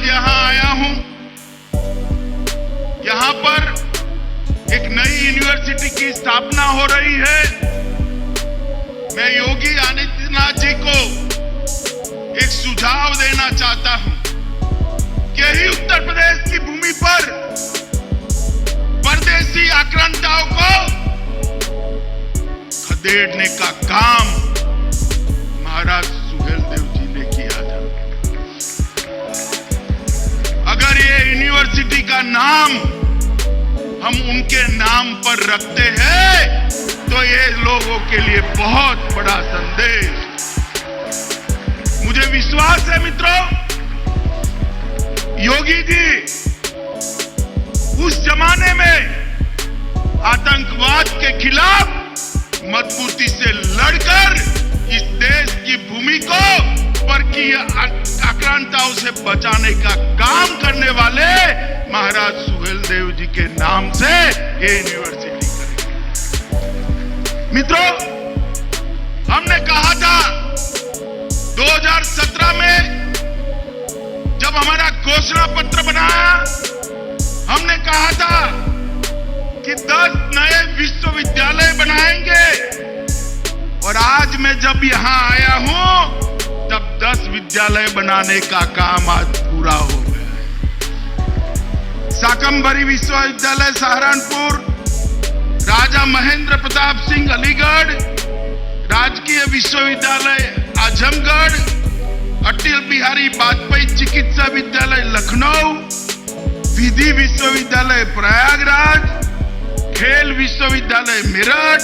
यहाँ आया हूं। यहाँ पर एक नई यूनिवर्सिटी की स्थापना हो रही है। मैं योगी आदित्यनाथ जी को एक सुझाव देना चाहता हूं कि यही उत्तर प्रदेश की भूमि पर परदेशी आक्रांताओं को खदेड़ने का काम महाराज सुहेलदेव जी ने किया था। अगर ये यूनिवर्सिटी का नाम हम उनके नाम पर रखते हैं तो ये लोगों के लिए बहुत बड़ा संदेश। मुझे विश्वास है मित्रों, योगी जी उस जमाने में आतंकवाद के खिलाफ मजबूती से लड़कर इस देश की भूमि को परकीय आक्रांताओं से बचाने का काम करने वाले महाराज सुहेलदेव जी के नाम से ये यूनिवर्सिटी करेंगे। मित्रों, हमने कहा था 2017 में जब हमारा घोषणा पत्र बनाया, हमने कहा था कि 10 नए विश्वविद्यालय बनाएंगे और आज मैं जब यहां आया हूं तब 10 विद्यालय बनाने का काम आज पूरा हो गया है। शाकंभरी विश्वविद्यालय सहारनपुर, राजा महेंद्र प्रताप सिंह अलीगढ़, राजकीय विश्वविद्यालय आजमगढ़, अटल बिहारी वाजपेयी चिकित्सा विद्यालय लखनऊ, विधि विश्वविद्यालय प्रयागराज, खेल विश्वविद्यालय मेरठ,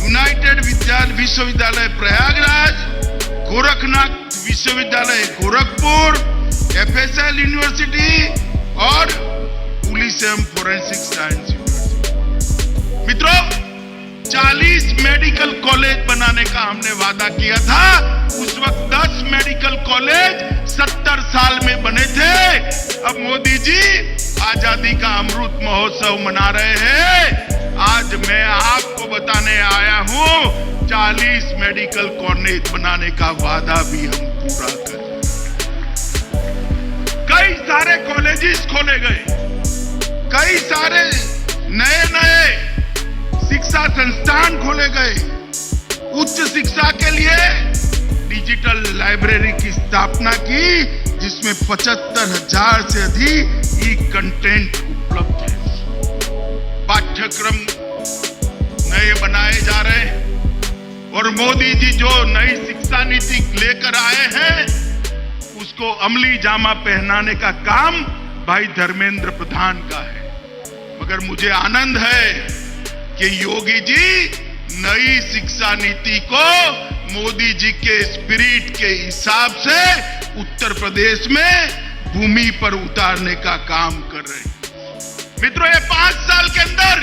यूनाइटेड विश्वविद्यालय प्रयागराज, गोरखनाथ विश्वविद्यालय गोरखपुर, एफएसएल यूनिवर्सिटी और पुलिस एवं फोरेंसिक साइंस यूनिवर्सिटी। मित्रों, 40 मेडिकल कॉलेज बनाने का हमने वादा किया था। उस वक्त 10 मेडिकल कॉलेज 70 साल में बने थे। अब मोदी जी आजादी का अमृत महोत्सव मना रहे हैं। आज मैं आपको बताने आया हूं 40 मेडिकल कॉलेज बनाने का वादा भी हम पूरा करें। कई सारे कॉलेजेस खोले गए, कई सारे नए शिक्षा संस्थान खोले गए। उच्च शिक्षा के लिए डिजिटल लाइब्रेरी की स्थापना की, जिसमें 75,000 से अधिक ई कंटेंट उपलब्ध है। पाठ्यक्रम नए बनाए जा रहे हैं और मोदी जी जो नई शिक्षा नीति लेकर आए हैं उसको अमली जामा पहनाने का काम भाई धर्मेंद्र प्रधान का है। मगर मुझे आनंद है कि योगी जी नई शिक्षा नीति को मोदी जी के स्पिरिट के हिसाब से उत्तर प्रदेश में भूमि पर उतारने का काम कर रहे हैं। मित्रों, ये 5 साल के अंदर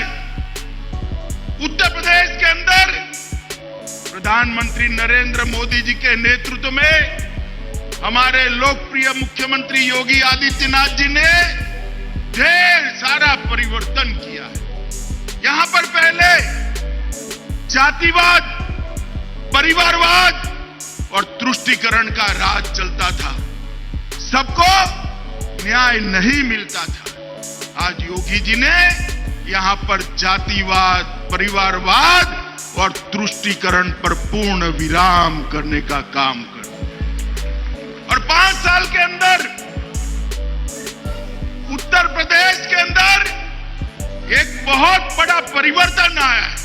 उत्तर प्रदेश के अंदर प्रधानमंत्री नरेंद्र मोदी जी के नेतृत्व में हमारे लोकप्रिय मुख्यमंत्री योगी आदित्यनाथ जी ने ढेर सारा परिवर्तन किया है। यहां पर पहले जातिवाद, परिवारवाद और तुष्टीकरण का राज चलता था, सबको न्याय नहीं मिलता था। आज योगी जी ने यहां पर जातिवाद, परिवारवाद और तुष्टीकरण पर पूर्ण विराम करने का काम कर, और 5 साल के अंदर उत्तर प्रदेश के अंदर एक बहुत बड़ा परिवर्तन आया है।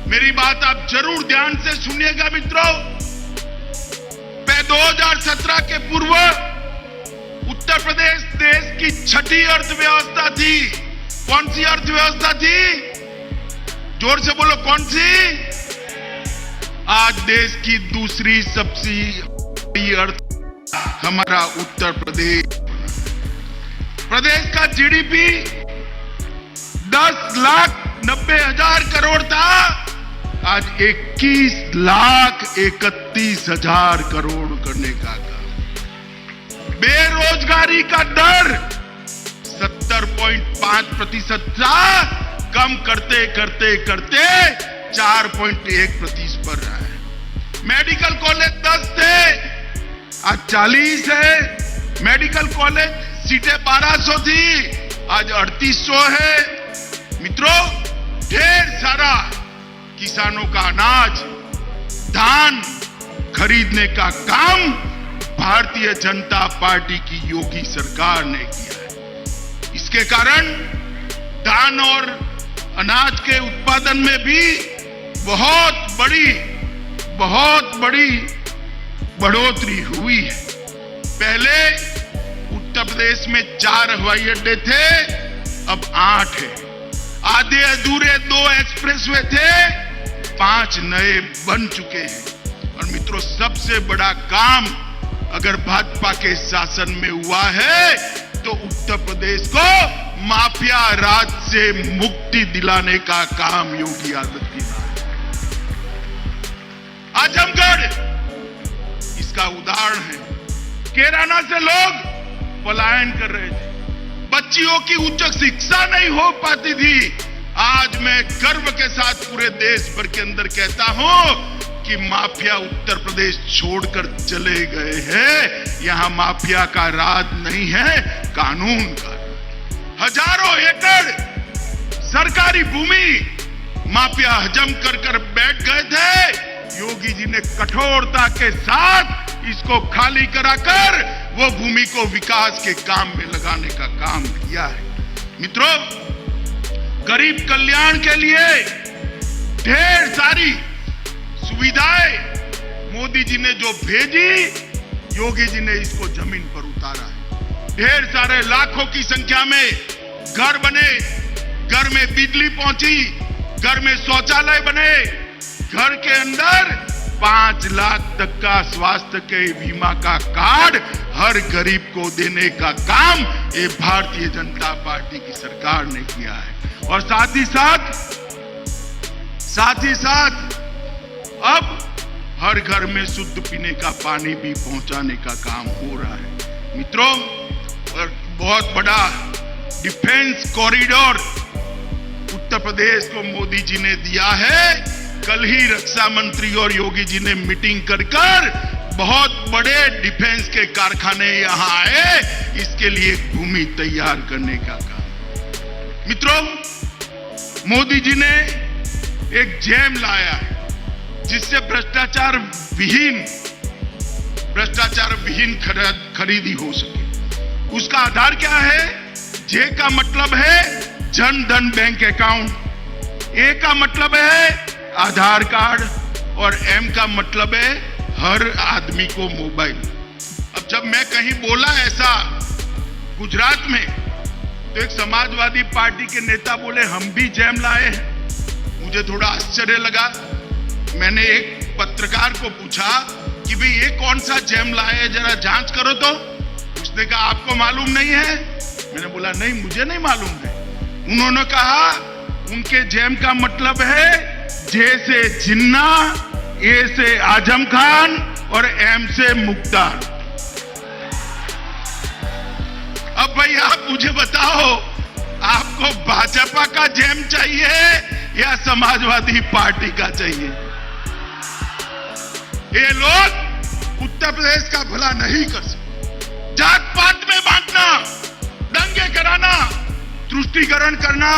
मेरी बात आप जरूर ध्यान से सुनिएगा मित्रों। 2017 के पूर्व उत्तर प्रदेश देश की 6ठी अर्थव्यवस्था थी। कौन सी अर्थव्यवस्था थी? जोर से बोलो, कौन सी? आज देश की दूसरी सबसे बड़ी अर्थ हमारा उत्तर प्रदेश। प्रदेश का जीडीपी 10,90,000 करोड़ था, आज 21,31,000 करोड़ करने का काम। बेरोजगारी का दर 70.5% था, कम करते करते करते 4.1% पर रहा है। मेडिकल कॉलेज 10 थे, आज 40 है। मेडिकल कॉलेज सीटें 1200 थी, आज 3800 है। मित्रों, ढेर सारा किसानों का अनाज, धान खरीदने का काम भारतीय जनता पार्टी की योगी सरकार ने किया है। इसके कारण धान और अनाज के उत्पादन में भी बहुत बड़ी बढ़ोतरी हुई है। पहले उत्तर प्रदेश में 4 हवाई अड्डे थे, अब 8 है। आधे अधूरे 2 एक्सप्रेसवे थे, 5 नए बन चुके हैं। और मित्रों, सबसे बड़ा काम अगर भाजपा के शासन में हुआ है तो उत्तर प्रदेश को माफिया राज से मुक्ति दिलाने का काम योगी आदित्यनाथ। आजमगढ़ इसका उदाहरण है। कैराना से लोग पलायन कर रहे थे, बच्चियों की उच्च शिक्षा नहीं हो पाती थी। आज मैं गर्व के साथ पूरे देश भर के अंदर कहता हूं कि माफिया उत्तर प्रदेश छोड़कर चले गए हैं। यहां माफिया का राज नहीं है, कानून का। हजारों एकड़ सरकारी भूमि माफिया हजम कर बैठ गए थे। योगी जी ने कठोरता के साथ इसको खाली कराकर वो भूमि को विकास के काम में लगाने का काम किया है। मित्रों, गरीब कल्याण के लिए ढेर सारी सुविधाएं मोदी जी ने जो भेजी, योगी जी ने इसको जमीन पर उतारा है। ढेर सारे लाखों की संख्या में घर बने, घर में बिजली पहुंची, घर में शौचालय बने, घर के अंदर 5 लाख तक का स्वास्थ्य के बीमा का कार्ड हर गरीब को देने का काम ये भारतीय जनता पार्टी की सरकार ने किया है। और साथ ही साथ अब हर घर में शुद्ध पीने का पानी भी पहुंचाने का काम हो रहा है। मित्रों, और बहुत बड़ा डिफेंस कॉरिडोर उत्तर प्रदेश को मोदी जी ने दिया है। कल ही रक्षा मंत्री और योगी जी ने मीटिंग कर बहुत बड़े डिफेंस के कारखाने यहां आए, इसके लिए भूमि तैयार करने का काम। मित्रों, मोदी जी ने एक जैम लाया है जिससे भ्रष्टाचार विहीन खरीदी हो सके। उसका आधार क्या है? जे का मतलब है जन धन बैंक अकाउंट, ए का मतलब है आधार कार्ड और एम का मतलब है हर आदमी को मोबाइल। अब जब मैं कहीं बोला ऐसा गुजरात में, तो एक समाजवादी पार्टी के नेता बोले हम भी जैम लाए हैं। मुझे थोड़ा आश्चर्य लगा। मैंने एक पत्रकार को पूछा कि भाई ये कौन सा जैम लाए है, जरा जांच करो तो। उसने कहा आपको मालूम नहीं है? मैंने बोला नहीं, मुझे नहीं मालूम है। उन्होंने कहा उनके जैम का मतलब है जे से जिन्ना, ए से आजम खान और एम से मुख्तार। अब भाई आप मुझे बताओ, आपको भाजपा का जैम चाहिए या समाजवादी पार्टी का चाहिए? ये लोग उत्तर प्रदेश का भला नहीं कर सकते। जात पात में बांटना, दंगे कराना, तुष्टीकरण करना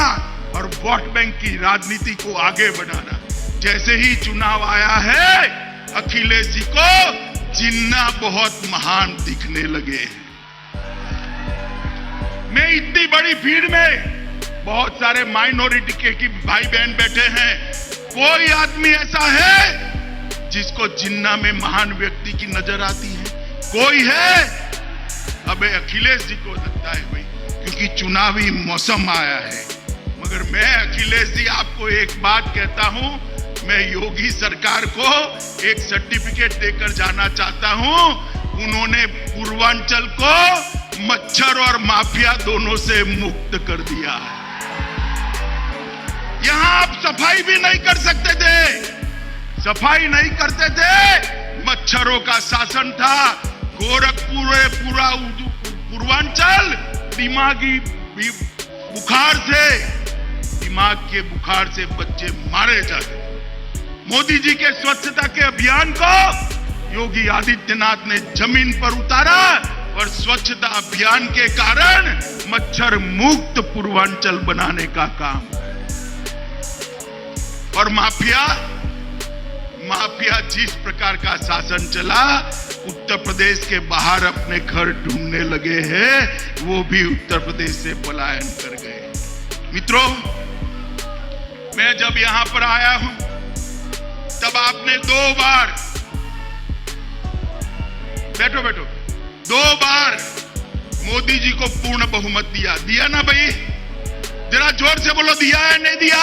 और वोट बैंक की राजनीति को आगे बढ़ाना। जैसे ही चुनाव आया है, अखिलेश जी को जिन्ना बहुत महान दिखने लगे हैं। मैं इतनी बड़ी भीड़ में बहुत सारे माइनॉरिटी के भाई बहन बैठे हैं, कोई आदमी ऐसा है जिसको जिन्ना में महान व्यक्ति की नजर आती है? कोई है? अबे अखिलेश जी को लगता है भाई, क्योंकि चुनावी मौसम आया है। मगर मैं अखिलेश जी आपको एक बात कहता हूं, मैं योगी सरकार को एक सर्टिफिकेट देकर जाना चाहता हूं। उन्होंने पूर्वांचल को मच्छर और माफिया दोनों से मुक्त कर दिया है। यहां आप सफाई भी नहीं कर सकते थे, सफाई नहीं करते थे, मच्छरों का शासन था। गोरखपुर पूरा पूर्वांचल दिमागी बुखार से, दिमाग के बुखार से बच्चे मारे जाते। मोदी जी के स्वच्छता के अभियान को योगी आदित्यनाथ ने जमीन पर उतारा और स्वच्छता अभियान के कारण मच्छर मुक्त पूर्वांचल बनाने का काम है। और माफिया जिस प्रकार का शासन चला, उत्तर प्रदेश के बाहर अपने घर ढूंढने लगे हैं, वो भी उत्तर प्रदेश से पलायन कर गए। मित्रों, मैं जब यहां पर आया हूं तब आपने 2 बार, बैठो, 2 बार मोदी जी को पूर्ण बहुमत दिया ना भाई? जरा जोर से बोलो, दिया है नहीं दिया?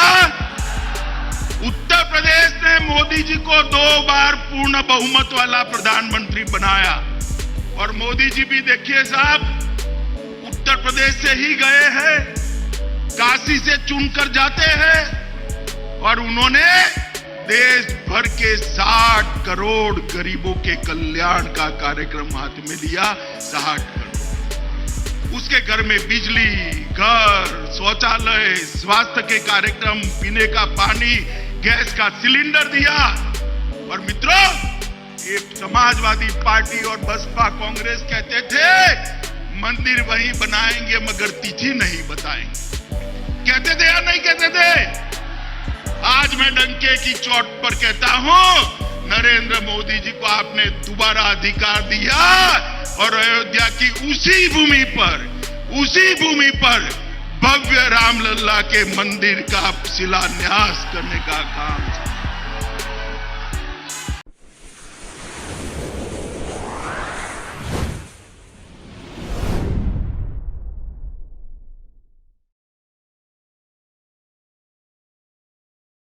उत्तर प्रदेश ने मोदी जी को 2 बार पूर्ण बहुमत वाला प्रधानमंत्री बनाया। और मोदी जी भी देखिए साहब, उत्तर प्रदेश से ही गए हैं, काशी से चुनकर जाते हैं और उन्होंने देश भर के 60 करोड़ गरीबों के कल्याण का कार्यक्रम हाथ में लिया। 60 करोड़, उसके घर में बिजली, घर, शौचालय, स्वास्थ्य के कार्यक्रम, पीने का पानी, गैस का सिलेंडर दिया। और मित्रों, एक समाजवादी पार्टी और बसपा कांग्रेस कहते थे मंदिर वहीं बनाएंगे मगर तिथि नहीं बताएंगे। कहते थे या नहीं कहते थे? आज मैं डंके की चोट पर कहता हूं, नरेंद्र मोदी जी को आपने दोबारा अधिकार दिया और अयोध्या की उसी भूमि पर भव्य रामलला के मंदिर का शिलान्यास करने का काम